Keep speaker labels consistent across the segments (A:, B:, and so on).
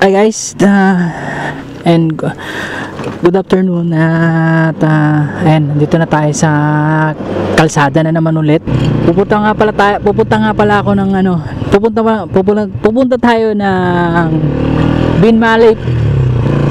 A: Hi guys, and good afternoon at ayan, nandito na tayo sa kalsada na naman ulit. Pupunta nga pala ako ng pupunta tayo ng Binmaley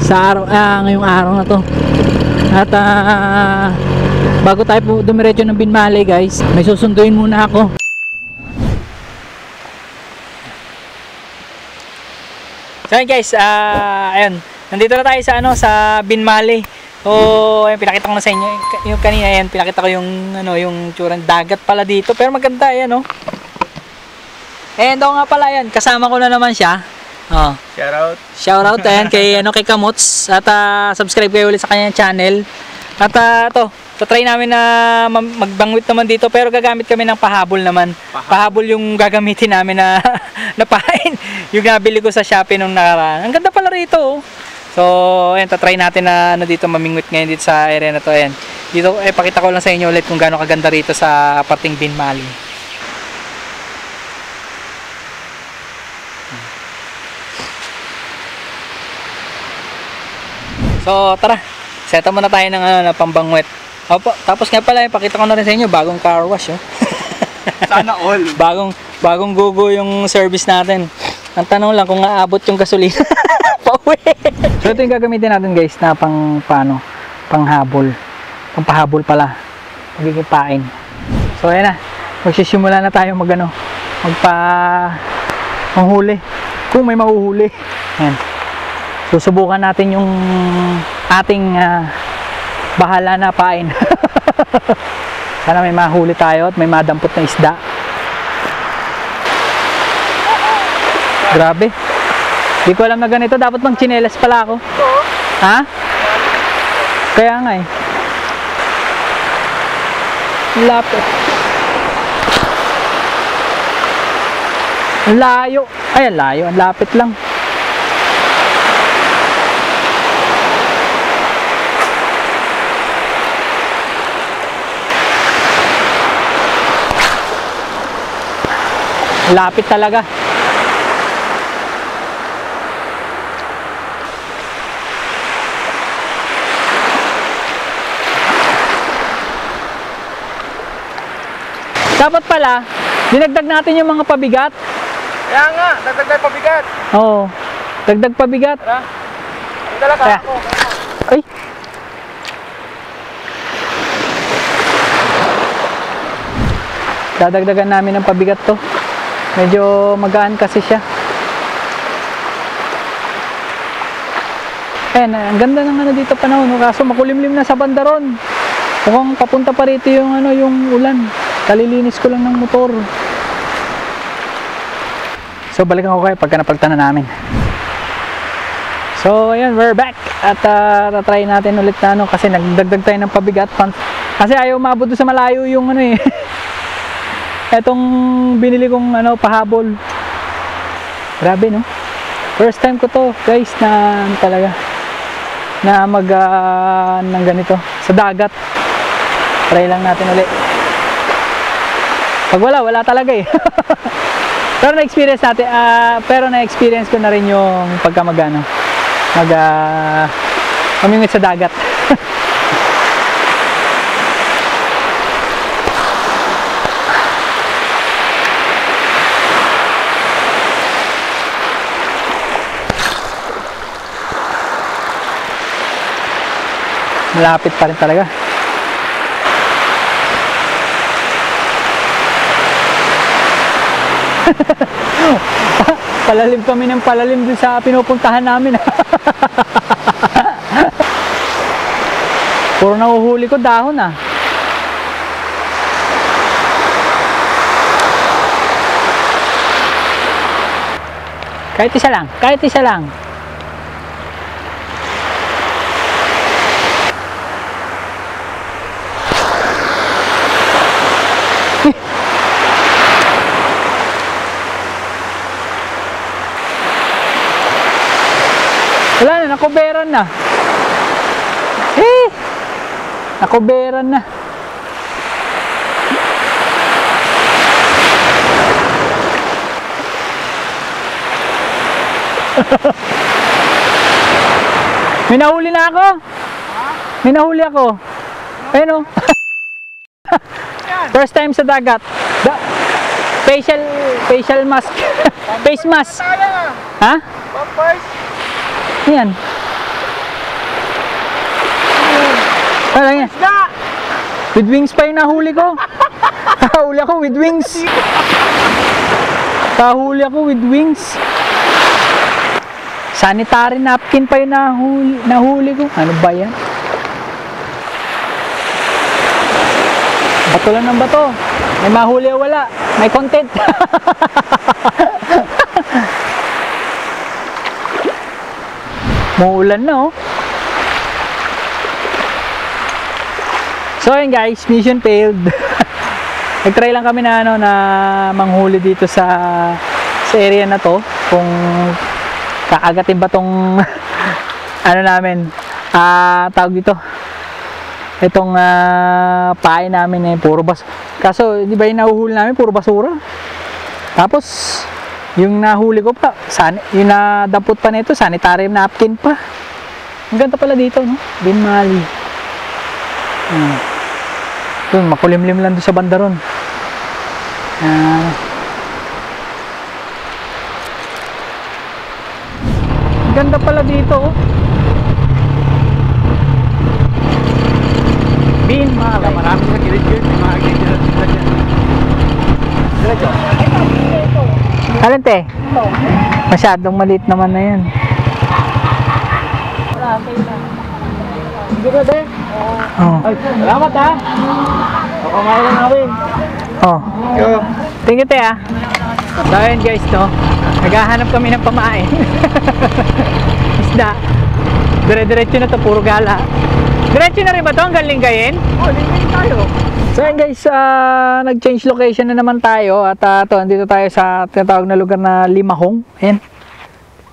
A: sa ngayong araw na to. At bago tayo dumiretso ng Binmaley guys, may susunduin muna ako. So guys, ayun, nandito na tayo sa Binmaley. So, ayun, pinakita ko na sa inyo yung kanina, ayan, pinakita ko yung tsurang dagat pala dito, pero maganda ayan, oh. And nga pala yan, kasama ko na naman siya. Oh. Shout out ayan kay Kamots, at subscribe kayo ulit sa kanyang channel. At try namin na magbangwit naman dito, pero gagamit kami ng pahabol naman. Pahabol yung gagamitin namin na napain. Yung nabili ko sa Shopee nung nakaraan. Ang ganda pala rito, oh. So, ayan, try natin na dito mamingwit ngayon dito sa area na to. Ayan. Dito, pakita ko lang sa inyo ulit kung gaano kaganda rito sa parting Binmaley. So, tara. Seta muna tayo ng pambangwit. Opo, tapos nga pala, pakita ko na rin sa inyo, bagong car wash, oh.
B: Sana all.
A: Bagong gugo yung service natin. Ang tanong lang kung aabot yung gasolina. Pauwi. So ito yung gagamitin natin guys na panghabol. Pampahabol pala. Magiging pain. So ayan na. Magsisimula na tayo manghuli. Kung may mahuhuli. Ayan. Susubukan natin yung ating bahala na pain. Sana may mahuli tayo at may madampot na isda. Grabe. Di ko alam na ganito. Dapat mang tsinelas pala ako. Ha? Kaya nga eh. Lapit. Layo. Ay, layo. Ang lapit lang. Lapit talaga. Dapat pala, dinagdag natin yung mga pabigat.
B: Kaya nga, dagdag pabigat.
A: Oo. Dagdag pabigat.
B: Tara. Talaga ako.
A: Ay. Dadagdagan namin ng pabigat to. Medyo magaan kasi siya. Ayan, ang ganda ng dito panahon. Kaso makulimlim na sa bandaron. Mukhang papunta pa rito yung ulan. Kalilinis ko lang ng motor. So balikan ko kayo pagka napagtanan namin. So ayan, we're back. At try natin ulit na kasi nagdagdag tayo ng pabigat. Kasi ayaw maabot sa malayo yung etong binili kong pahabol. Grabe, no? First time ko to guys na talaga na ng ganito sa dagat. Try lang natin ulit. Pag wala talaga eh. Pero na-experience natin, na-experience ko na rin yung pagka mamingwit sa dagat. Malapit pa rin talaga. Palalim kami ng palalim dun sa pinupuntahan namin. Puro nahuhuli ko dahon ah. Kahit isa lang. Wala na, nakuberan na. Nakuberan na. May nahuli na ako. May nahuli ako. Ayun o. First time sa dagat. Facial mask. Face mask. Ha?
B: Pampers.
A: Yan. Ano yan? With wings pa yung nahuli ko. Nahuli ako with wings. Nahuli ako with wings. Sanitary napkin pa yung nahuli ko. Ano ba yan? Bato lang ng bato. May mahuli o wala. May content. Muulan na oh. So ayun guys, mission failed. Nag-try lang kami na na manghuli dito sa area na to. Kung kaagatin ba tong ano namin, tawag dito. Itong pae namin puro kaso di ba yung nahuhuli namin puro basura. Tapos yung nahuli ko pa, yung nadampot pa nito, sanitary napkin pa. Ang ganda pala dito, no? Binmali. Doon, makulimlim lang doon sa banda ron. Ang ganda pala dito, oh. Binmali.
B: Marami sa gilid-gilid. May mga gilid-gilid sila dyan. Diretso.
A: Alin te? Masyadong maliit naman na yan.
B: Hindi ka de?
A: Oh.
B: Salamat ha. Kumain na namin.
A: Oh. Thank you te ah. So ayun guys no. Naghahanap kami ng pamain. Isda. Dire-diretso na to, puro gala. Diretso na rin ba to hanggang Lingayen?
B: Oh, Lingayen tayo.
A: So ayun guys, nag-change location na naman tayo. At andito tayo sa tinatawag na lugar na Limahong. Ayan.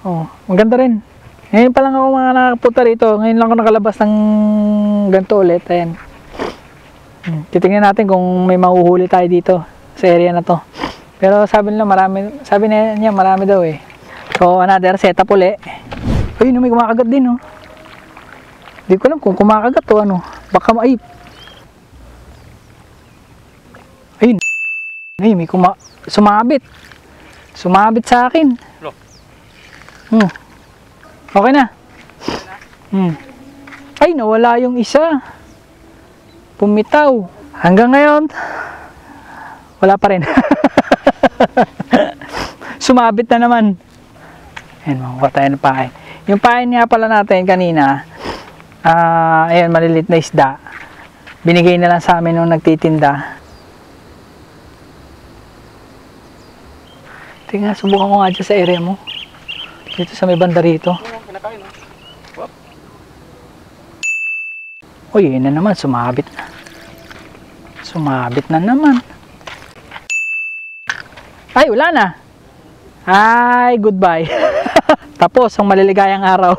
A: Oh, maganda rin. Ngayon pa lang ako mga nakapunta rito. Ngayon lang ako nakalabas ng ganito ulit. Ayan. Titingnan natin kung may mahuhuli tayo dito sa area na to. Pero sabi niya marami daw eh. So another setup uli. Ayun, may kumakagat din oh. Hindi ko alam kung kumakagat o ano. Baka maip. Ayun. Ay, may sumabit. Sumabit sa akin. Okay na. Ay, nawala yung isa. Pumitaw. Hanggang ngayon, wala pa rin. Sumabit na naman. Ayan, makuha tayo ng pain. Yung pain nga pala natin kanina, ayan, malilit na isda. Binigay na lang sa amin nung nagtitinda. Tingnan, subukan ko nga dyan sa area mo. Dito sa may banda rito. Uy, yun na naman, sumabit na. Sumabit na naman. Ay, wala na. Ay, goodbye. Tapos ang maliligayang araw.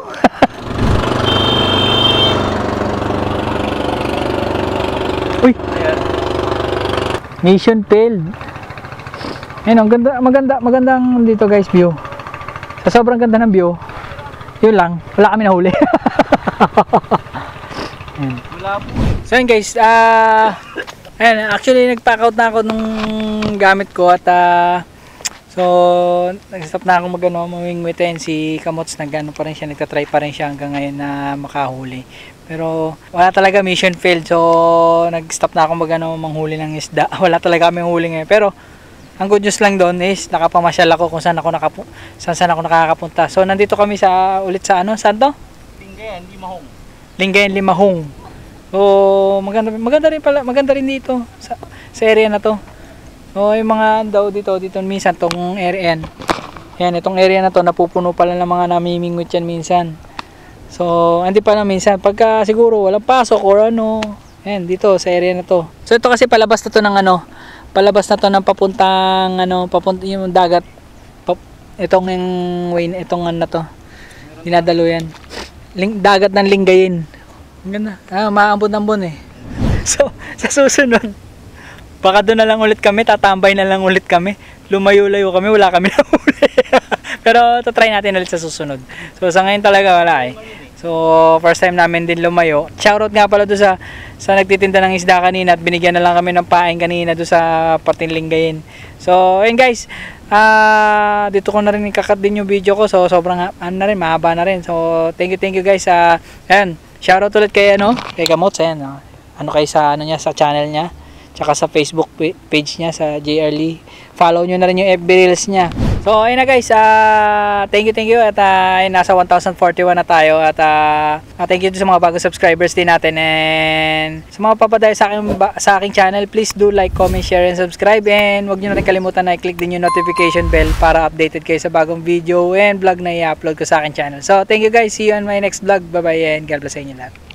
A: Uy. Mission failed. Ayun, magandang dito guys view. Sa sobrang ganda ng view, yun lang, wala kami nahuli. So yun guys, ayan, actually nag-pack out na ako nung gamit ko at so nag-stop na ako mamingwitin. Si Kamots nagano pa rin siya, nagtatry pa rin siya hanggang ngayon na makahuli. Pero wala talaga, mission failed. So nag-stop na ako manghuli ng isda. Wala talaga kami huli ngayon. Pero ang good news lang doon is nakapamasyal ako kung saan ako nakakapunta. So nandito kami ulit sa saan to?
B: Lingayen, Limahong.
A: Lingayen, Limahong. So maganda rin dito sa area na to. So yung mga dito minsan tong area yan, itong area na to napupuno pala ng mga namimingwit yan minsan. So hindi pa na minsan pagka siguro walang pasok or ano, yan dito sa area na to. So ito kasi palabas na to ng palabas na to ng papuntang yung dagat. Itong way, itong na to. Dinadaluyan. Dagat ng Lingayen. Ang ganda. Maambon-ambon eh. So, sa susunod, baka doon na lang ulit kami, tatambay na lang ulit kami. Lumayo-layo kami, wala kami na uli. Pero try natin ulit sa susunod. So sa ngayon talaga wala eh. So, first time namin din lumayo. Shoutout nga pala doon sa nagtitinda ng isda kanina at binigyan na lang kami ng paing kanina doon sa Parting Lingayen. So, ayun guys. Dito ko na rin ikakat din yung video ko. So, sobrang na rin, mahaba na rin. So, thank you guys. Ayan, shoutout ulit kay Kamots. Ayan, ano kayo sa niya, sa channel niya. Tsaka sa Facebook page niya, sa JR Lee. Follow nyo na rin yung FB Reels niya. So, ayun na guys, thank you at nasa 1,041 na tayo at thank you sa mga bagong subscribers din natin, and sa mga papadayo sa aking channel, please do like, comment, share, and subscribe, and huwag nyo na rin kalimutan na i-click din yung notification bell para updated kayo sa bagong video and vlog na i-upload ko sa aking channel. So, thank you guys, see you on my next vlog, bye bye, and God bless sa inyo lahat.